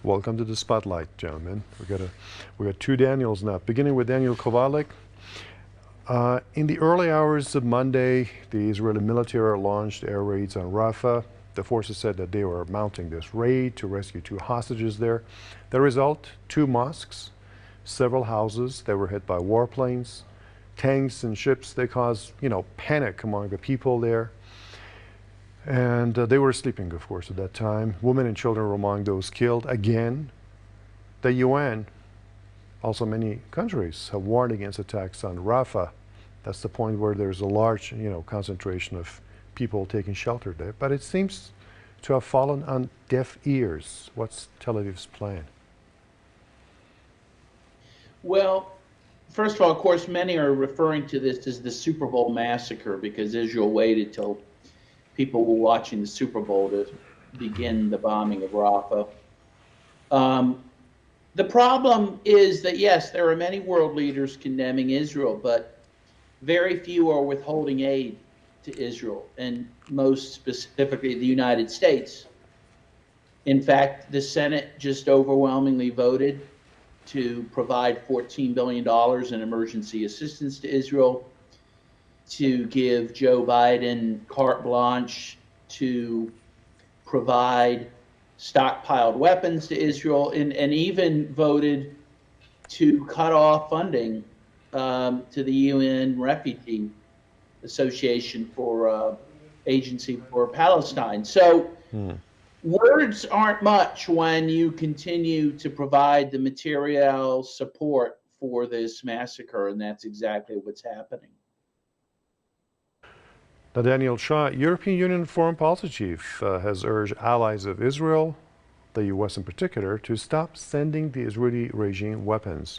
Welcome to the spotlight, gentlemen. We got two Daniels now. Beginning with Daniel Kowalik. In the early hours of Monday, the Israeli military launched air raids on Rafah. The forces said that they were mounting this raid to rescue two hostages there. The result: two mosques, several houses that were hit by warplanes, tanks and ships. They caused, panic among the people there. And they were sleeping, of course, at that time. Women and children were among those killed. Again, the UN, also many countries, have warned against attacks on Rafah. That's the point where there's a large, concentration of people taking shelter there. But it seems to have fallen on deaf ears. What's Tel Aviv's plan? Well, first of all, of course, many are referring to this as the Super Bowl massacre because Israel waited till people were watching the Super Bowl to begin the bombing of Rafah. The problem is that, yes, there are many world leaders condemning Israel, but very few are withholding aid to Israel, and most specifically the United States. In fact, the Senate just overwhelmingly voted to provide $14 billion in emergency assistance to Israel, to give Joe Biden carte blanche to provide stockpiled weapons to Israel, and even voted to cut off funding to the UN Refugee Association for Agency for Palestine. So words aren't much when you continue to provide the material support for this massacre, and that's exactly what's happening. Now, Daniel Shaw, European Union Foreign Policy Chief, has urged allies of Israel, the U.S. in particular, to stop sending the Israeli regime weapons.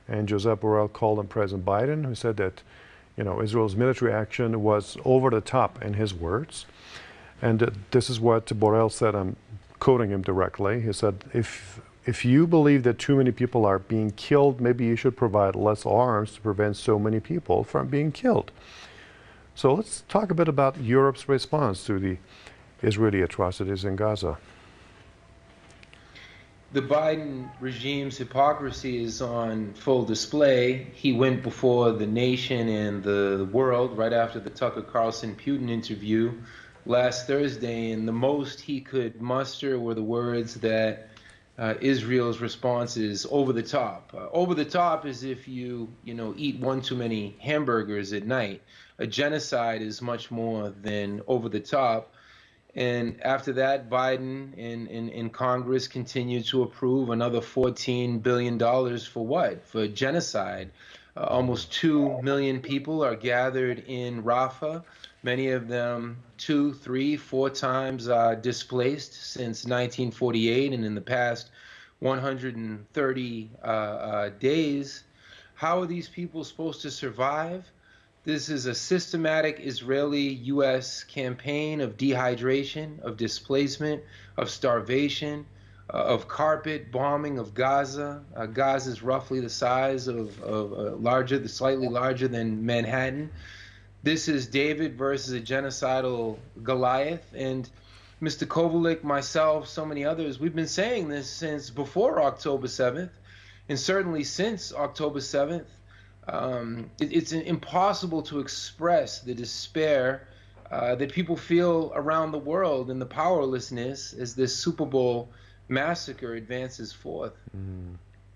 And Josep Borrell called on President Biden, who said that, Israel's military action was over the top, in his words. And this is what Borrell said. I'm quoting him directly. He said, if you believe that too many people are being killed, maybe you should provide less arms to prevent so many people from being killed. So let's talk a bit about Europe's response to the Israeli atrocities in Gaza. The Biden regime's hypocrisy is on full display. He went before the nation and the world right after the Tucker Carlson Putin interview last Thursday, and the most he could muster were the words that Israel's response is over the top. Over the top is if you eat one too many hamburgers at night. A genocide is much more than over the top. And after that, Biden and Congress continued to approve another $14 billion for what? For genocide. Almost 2 million people are gathered in Rafah. Many of them 2, 3, 4 times displaced since 1948 and in the past 130 days. How are these people supposed to survive? This is a systematic Israeli-U.S. campaign of dehydration, of displacement, of starvation, of carpet bombing of Gaza. Gaza is roughly the size of slightly larger than Manhattan. This is David versus a genocidal Goliath. And Mr. Kovalik, myself, so many others, we've been saying this since before October 7th, and certainly since October 7th. It's impossible to express the despair that people feel around the world and the powerlessness as this Super Bowl massacre advances forth.